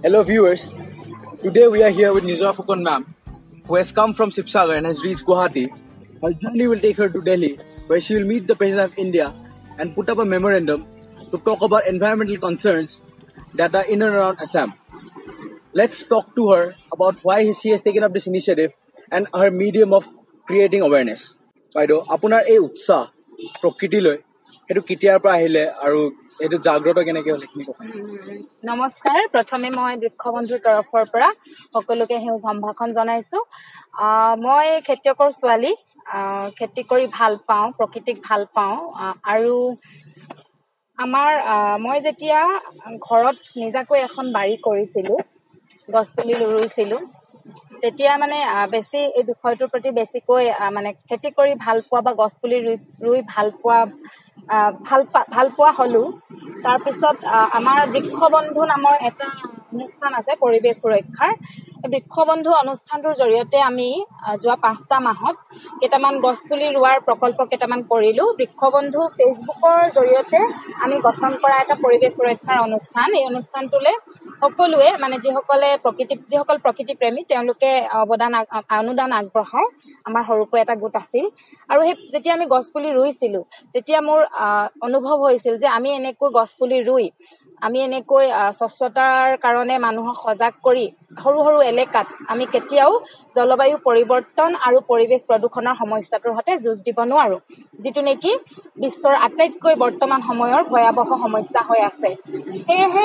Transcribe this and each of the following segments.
Hello viewers, today we are here with Nizwa Fukan ma'am, who has come from Sibsagar and has reached Guwahati. Her journey will take her to Delhi, where she will meet the President of India and put up a memorandum to talk about environmental concerns that are in and around Assam. Let's talk to her about why she has taken up this initiative and her medium of creating awareness. Baido, apunar ei utsa prokriti loi etu kitiar pra ahile aru etu jagroto keneke hole kini koka. নমস্কাৰ প্ৰথমে মই বৃক্ষবন্ধুৰ তৰফৰ পৰা সকলোকে হেউ সম্ভাষণ জনাইছো মই খেতিয়কৰ ছোৱালী খেতি কৰি ভাল পাওঁ প্ৰকৃতিক ভাল পাওঁ আৰু আমাৰ মই যেতিয়া ঘৰত নিজাকৈ এখন বাৰী কৰিছিলো গছপুলি ৰুইছিলো তেতিয়া মানে বেছি এই বিষয়টোৰ প্ৰতি বেছিকৈ মানে খেতি কৰি ভাল পোৱা বা গছপুলি ৰুই ভাল পোৱা হলো তাৰ পিছত আমাৰ বৃক্ষবন্ধু নামৰ এটা অনুষ্ঠান আছে পৰিৱেশ সুৰক্ষাৰ বৃক্ষবন্ধু অনুষ্ঠানটোৰ জৰিয়তে আমি যোৱা 5টা মাহত কেইটামান গছপুলি ৰুৱাৰ প্ৰকল্প কেইটামান কৰিলো বৃক্ষবন্ধু ফেচবুকৰ জৰিয়তে আমি গঠন কৰা এটা পৰিৱেশ সুৰক্ষাৰ অনুষ্ঠান এই অনুষ্ঠানটোলে সকলোৱে মানে যিসকল প্ৰকৃতি প্ৰেমী তেওঁলোকে অনুদান আগবঢ়ায় আমাৰ সৰুকৈ এটা গোট আছিল আৰু যেতিয়া আমি গছপুলি ৰুইছিলো তেতিয়া মোৰ অনুভৱ হৈছিল যে আমি এনেকৈ গছপুলি ৰুই আমি এনেকৈ স্বচ্ছতাৰ কাৰণে মানুহক সজাগ কৰি সৰু সৰু এলেকাত আমি কেতিয়াও জলবায়ু পৰিৱৰ্তন আৰু পৰিৱেশ প্ৰদূষণৰ সমস্যাটোৰ সৈতে যুঁজ দিব নোৱাৰো যিটো নেকি বিশ্বৰ আটাইতকৈ বৰ্তমান সময়ৰ ভয়াৱহ সমস্যা হৈ আছে সেয়েহে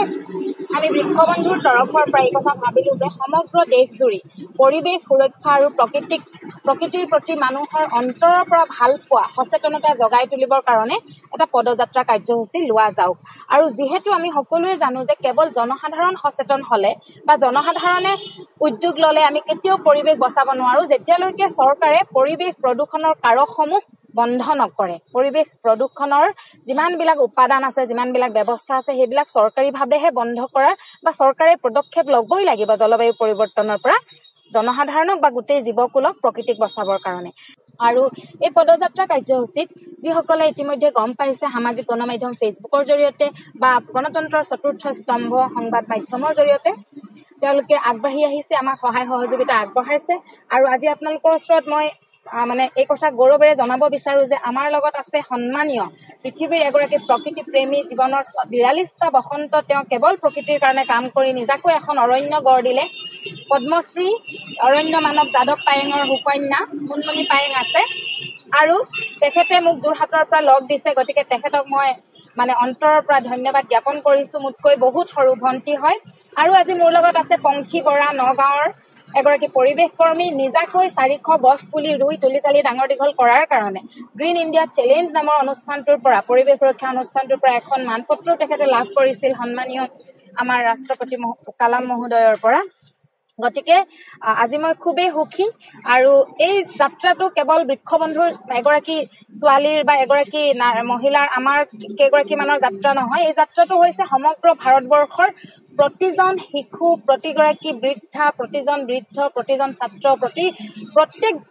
আমি বৃক্ষবন্ধুৰ তৰফৰ পৰা এই কথা ভাবিলো যে সমগ্ৰ দেশজুৰি পৰিৱেশ সুৰক্ষা আৰু প্ৰকৃতিৰ প্ৰতি মানুহৰ অন্তৰৰ পৰা ভাল পোৱা সচেতনতা জগাই তুলিবৰ কাৰণে এটা পদযাত্ৰা কাৰ্যসূচী লোৱা যাওক আৰু যিহেতু আমি সকলোৱে জানো যে কেৱল জনসাধাৰণ সচেতন হলে বা জনসাধাৰণে উদ্যোগ ললে আমি কেতিয়াও পৰিৱেশ বচাব নোৱাৰো যেতিয়ালৈকে চৰকাৰে পৰিৱেশ প্ৰদূষণৰ কাৰকসমূহ বন্ধ নকৰে পৰিৱেশ প্ৰদূষণৰ যিমানবিলাক উপাদান আছে যিমানবিলাক ব্যৱস্থা আছে সেইবিলাক চৰকাৰীভাৱেহে বন্ধ কৰাৰ বা চৰকাৰে পদক্ষেপ ল'বই লাগিব জলবায়ু পৰিৱৰ্তনৰ পৰা জনসাধাৰণক বা গোটেই জীৱকুলক প্ৰকৃতিক বচাবৰ কাৰণে আৰু এই পদযাত্ৰা কাৰ্যসূচীত যিসকলে ইতিমধ্যে গম পাইছে সামাজিক গণমাধ্যম ফেচবুকৰ জৰিয়তে বা গণতন্ত্ৰৰ চতুৰ্থ স্তম্ভ সংবাদ মাধ্যমৰ জৰিয়তে তেওঁলোকে আগবাঢ়ি আহিছে আমাক সহায় সহযোগিতা আগবঢ়াইছে আৰু আজি আপোনালোকৰ ওচৰত মই মানে এই কথা গৌৰৱেৰে জনাব বিচাৰো যে আমাৰ লগত আছে সন্মানীয় পৃথিৱীৰ এগৰাকী প্ৰকৃতি প্ৰেমী জীৱনৰ 42টা বসন্ত তেওঁ কেৱল প্ৰকৃতিৰ কাৰণে কাম কৰি নিজাকৈ এখন অৰণ্য গঢ় দিলে পদ্মশ্ৰী অৰণ্য মানৱ যাদৱ পায়েঙৰ সুকন্যা মুনমুনি পায়েং আছে আৰু তেখেতে মোক যোৰহাটৰ পৰা লগ দিছে গতিকে তেখেতক মই মানে অন্তৰৰ পৰা ধন্যবাদ জ্ঞাপন কৰিছো মোতকৈ বহুত সৰু ভণ্টি হয় আৰু আজি মোৰ লগত আছে পংখী বৰা নগাঁৱৰ এগৰাকী পৰিৱেশ কৰ্মী নিজাকৈ 400 গছ পুলি ৰুই তুলিতালি ডাঙৰ দীঘল কৰাৰ কাৰণে গ্ৰীণ ইণ্ডিয়া চেলেঞ্জ নামৰ অনুষ্ঠানটোৰ পৰা পৰিৱেশ সুৰক্ষা অনুষ্ঠানটোৰ পৰা এখন মানপত্ৰ তেখেতে লাভ কৰিছিল সন্মানীয় আমাৰ ৰাষ্ট্ৰপতি কালাম মহোদয়ৰ পৰা গতিকে আজি মই খুবেই সুখী আৰু এই যাত্ৰাটো কেৱল বৃক্ষবন্ধুৰ এগৰাকী ছোৱালীৰ বা এগৰাকী মহিলাৰ আমাৰ কেইগৰাকী মানৰ যাত্ৰা নহয় এই যাত্ৰাটো হৈছে সমগ্ৰ ভাৰতবৰ্ষৰ প্ৰতিজন শিশু প্ৰতিগৰাকী বৃদ্ধা প্ৰতিজন বৃদ্ধ প্ৰতিজন ছাত্ৰ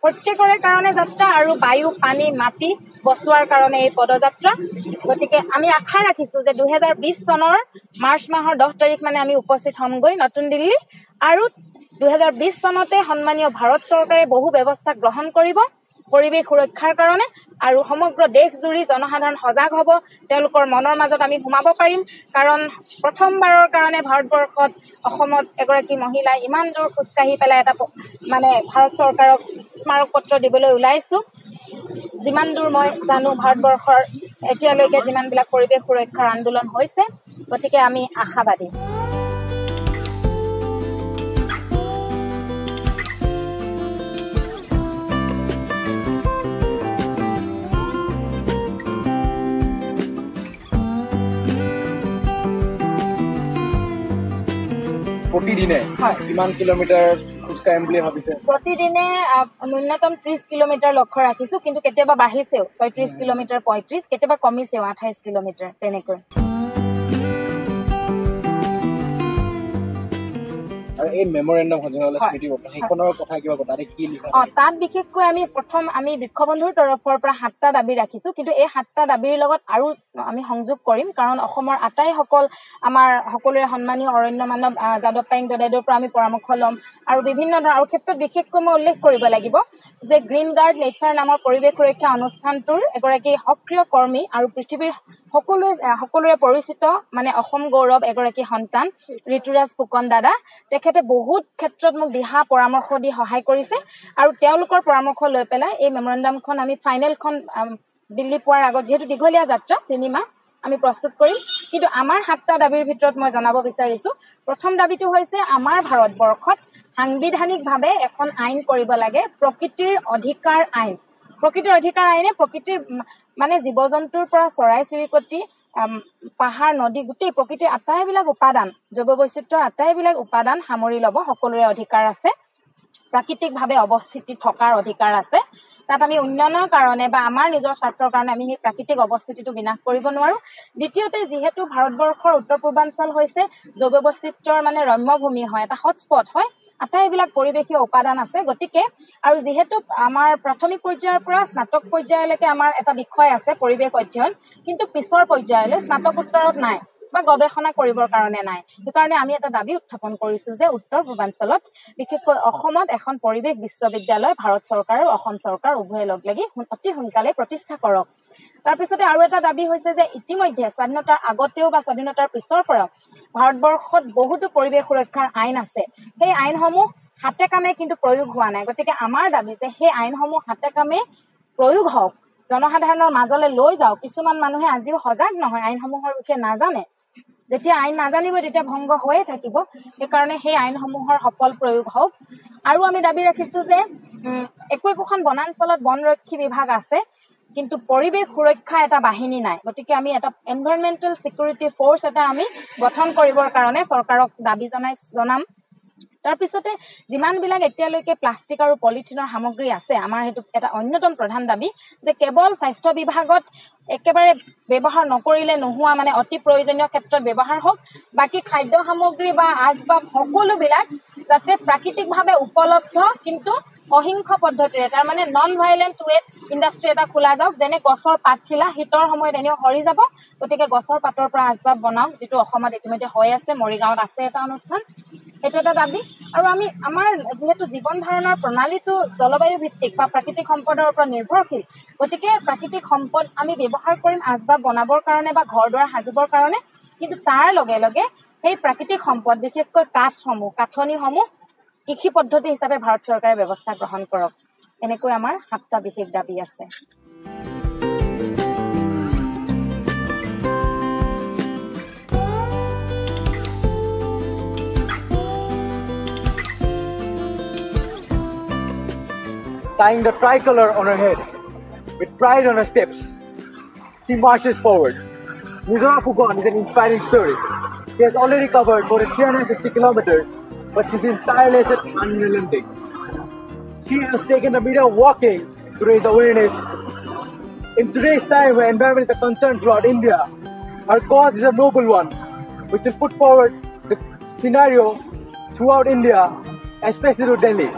প্ৰত্যেকৰে কাৰণে যাত্ৰা আৰু বায়ু পানী মাটি বচোৱাৰ কাৰণে এই পদযাত্ৰা গতিকে আমি আশা ৰাখিছো যে 2020 চনৰ মাৰ্চ মাহৰ 10 তাৰিখ মানে আমি উপস্থিত হ'মগৈ নতুন দিল্লী আৰু 2020 চনতে সন্মানীয় ভাৰত চৰকাৰে বহু ব্যৱস্থা গ্ৰহণ কৰিব পৰিৱেশ সুৰক্ষাৰ কাৰণে আৰু সমগ্ৰ দেশজুৰি জনসাধাৰণ সজাগ হ'ব তেওঁলোকৰ মনৰ মাজত আমি সোমাব পাৰিম কাৰণ প্ৰথমবাৰৰ কাৰণে ভাৰতবৰ্ষত অসমত এগৰাকী মহিলাই ইমান দূৰ খোজকাঢ়ি পেলাই এটা মানে ভাৰত চৰকাৰক স্মাৰক পত্ৰ দিবলৈ ওলাইছো যিমান দূৰ মই জানো ভাৰতবৰ্ষৰ এতিয়ালৈকে যিমানবিলাক পৰিৱেশ সুৰক্ষাৰ আন্দোলন হৈছে গতিকে আমি আশাবাদী প্ৰতিদিনে কিমান কিলোমিটাৰ খোজকাঢ়িম বুলি ভাবিছে প্ৰতিদিনে ন্যূনতম 30 কিলোমিটাৰ লক্ষ্য ৰাখিছো কিন্তু কেতিয়াবা বাঢ়িছেও 36 কিলোমিটাৰ 35 কেতিয়াবা কমিছেও 28 কিলোমিটাৰ তেনেকৈ আৰু এই মেমৰেণ্ডাম সঞ্চালকালয় স্মৃতি পত্ৰ সেইখনৰ কথা কিবা তাতে কি লিখা তাত বিশেষকৈ আমি বৃক্ষবন্ধুৰ তৰফৰ পৰা 7টা দাবী ৰাখিছো, কিন্তু এই 7টা দাবীৰ লগত আৰু আমি সংযোগ কৰিম, কাৰণ অসমৰ আটাইসকল আমাৰ সকলোৰে সন্মানীয় অৰণ্য মানৱ যাদৱ পায়েং দদাইদেউৰ পৰা আমি পৰামৰ্শ ল'ম। আৰু বিভিন্ন ধৰণৰ আৰু ক্ষেত্ৰত বিশেষকৈ মই উল্লেখ কৰিব লাগিব যে গ্ৰীণ গাৰ্ড নেচাৰ নামৰ পৰিৱেশ সুৰক্ষা অনুষ্ঠানটোৰ এগৰাকী সক্ৰিয় কৰ্মী আৰু পৃথিৱীৰ সকলোৰে পৰিচিত মানে অসম গৌৰৱ এগৰাকী সন্তান ঋতুৰাজ ফুকন দাদা। তেখেতে বহুত ক্ষেত্ৰত মোক দিহা পৰামৰ্শ দি সহায় কৰিছে আৰু তেওঁলোকৰ পৰামৰ্শ লৈ পেলাই এই মেমৰেণ্ডামখন আমি ফাইনেলখন দিল্লী পোৱাৰ আগত, যিহেতু দীঘলীয়া যাত্ৰা 3 মাহ, আমি প্ৰস্তুত কৰিম। কিন্তু আমাৰ 7টা দাবীৰ ভিতৰত মই জনাব বিচাৰিছো, প্ৰথম দাবীটো হৈছে আমাৰ ভাৰতবৰ্ষত সাংবিধানিকভাৱে এখন আইন কৰিব লাগে, প্ৰকৃতিৰ অধিকাৰ আইন। প্ৰকৃতিৰ অধিকাৰ আইনে প্ৰকৃতিৰ মানে জীৱ জন্তুৰ পৰা চৰাই চিৰিকটি, পাহাৰ নদী, গোটেই প্ৰকৃতিৰ আটাইবিলাক উপাদান, জৈৱ বৈচিত্ৰ্যৰ আটাইবিলাক উপাদান সামৰি ল'ব। সকলোৰে অধিকাৰ আছে, প্ৰাকৃতিকভাৱে অৱস্থিতি থকাৰ অধিকাৰ আছে। তাত আমি উন্নয়নৰ কাৰণে বা আমাৰ নিজৰ স্বাৰ্থৰ কাৰণে আমি সেই প্ৰাকৃতিক অৱস্থিতিটো বিনাশ কৰিব নোৱাৰো। দ্বিতীয়তে, যিহেতু ভাৰতবৰ্ষৰ উত্তৰ পূৰ্বাঞ্চল হৈছে জৈৱ বৈচিত্ৰ্যৰ মানে ৰম্যভূমি হয়, এটা হটস্পট হয়, আটাইবিলাক পৰিৱেশীয় উপাদান আছে। গতিকে আৰু যিহেতু আমাৰ প্ৰাথমিক পৰ্যায়ৰ পৰা স্নাতক পৰ্যায়লৈকে আমাৰ এটা বিষয় আছে পৰিৱেশ অধ্যয়ন, কিন্তু পিছৰ পৰ্যায়লৈ স্নাতকোত্তৰত নাই বা গৱেষণা কৰিবৰ কাৰণে নাই। সেইকাৰণে আমি এটা দাবী উত্থাপন কৰিছো যে উত্তৰ পূৰ্বাঞ্চলত বিশেষকৈ অসমত এখন পৰিৱেশ বিশ্ববিদ্যালয় ভাৰত চৰকাৰ আৰু অসম চৰকাৰ উভয়ে লগ লাগি অতি সোনকালে প্ৰতিষ্ঠা কৰক। তাৰপিছতে আৰু এটা দাবী হৈছে যে ইতিমধ্যে স্বাধীনতাৰ আগতেও বা স্বাধীনতাৰ পিছৰ পৰাও ভাৰতবৰ্ষত বহুতো পৰিৱেশ সুৰক্ষাৰ আইন আছে। সেই আইনসমূহ হাতে কামে কিন্তু প্ৰয়োগ হোৱা নাই। গতিকে আমাৰ দাবী যে সেই আইনসমূহ হাতে কামে প্ৰয়োগ হওক, জনসাধাৰণৰ মাজলৈ লৈ যাওক। কিছুমান মানুহে আজিও সজাগ নহয়, আইনসমূহৰ বিষয়ে নাজানে। যেতিয়া আইন নাজানিব তেতিয়া ভংগ হৈয়ে থাকিব। সেইকাৰণে সেই আইনসমূহৰ সফল প্ৰয়োগ হওক। আৰু আমি দাবী ৰাখিছো যে একোখন বনাঞ্চলত বনৰক্ষী বিভাগ আছে, কিন্তু পৰিৱেশ সুৰক্ষা এটা বাহিনী নাই। গতিকে আমি এটা এনভাইৰনমেণ্টেল ছিকিউৰিটি ফ'ৰ্চ এটা আমি গঠন কৰিবৰ কাৰণে চৰকাৰক দাবী জনাম। তাৰপিছতে যিমানবিলাক এতিয়ালৈকে প্লাষ্টিক আৰু পলিথিনৰ সামগ্ৰী আছে, আমাৰ সেইটো এটা অন্যতম প্ৰধান দাবী যে কেৱল স্বাস্থ্য বিভাগত একেবাৰে ব্যৱহাৰ নকৰিলে নোহোৱা, মানে অতি প্ৰয়োজনীয় ক্ষেত্ৰত ব্যৱহাৰ হওক। বাকী খাদ্য সামগ্ৰী বা আচবাব সকলোবিলাক যাতে প্ৰাকৃতিকভাৱে উপলব্ধ কিন্তু অহিংস পদ্ধতিৰে, তাৰমানে নন ভাইলেণ্ট ৱেট ইণ্ডাষ্ট্ৰি এটা খোলা যাওক। যেনে গছৰ পাতখিলা শীতৰ সময়ত এনেও সৰি যাব, গতিকে গছৰ পাতৰ পৰা আচবাব বনাওক, যিটো অসমত ইতিমধ্যে হৈ আছে, মৰিগাঁৱত আছে এটা অনুষ্ঠান। সেইটো এটা দাবী। আৰু আমাৰ যিহেতু জীৱন ধাৰণৰ প্ৰণালীটো জলবায়ু ভিত্তিক বা প্ৰাকৃতিক সম্পদৰ ওপৰত নিৰ্ভৰশীল, গতিকে প্ৰাকৃতিক সম্পদ আমি ব্যৱহাৰ কৰিম আচবাব বনাবৰ কাৰণে বা ঘৰ দুৱাৰ সাজিবৰ কাৰণে, কিন্তু তাৰ লগে লগে সেই প্ৰাকৃতিক সম্পদ বিশেষকৈ কাঠনিসমূহ কৃষি পদ্ধতি হিচাপে ভাৰত চৰকাৰে ব্যৱস্থা গ্ৰহণ কৰক। এনেকৈ আমাৰ 7টা বিশেষ দাবী আছে। Tying the tricolor on her head, with pride on her steps, she marches forward. Nizora Fugon is an inspiring story. She has already covered more than 350 kilometers, but she's been tireless and unrelenting. She has taken the media of walking to raise awareness. In today's time where environment is a concern throughout India, her cause is a noble one, which will put forward the scenario throughout India, especially to Delhi.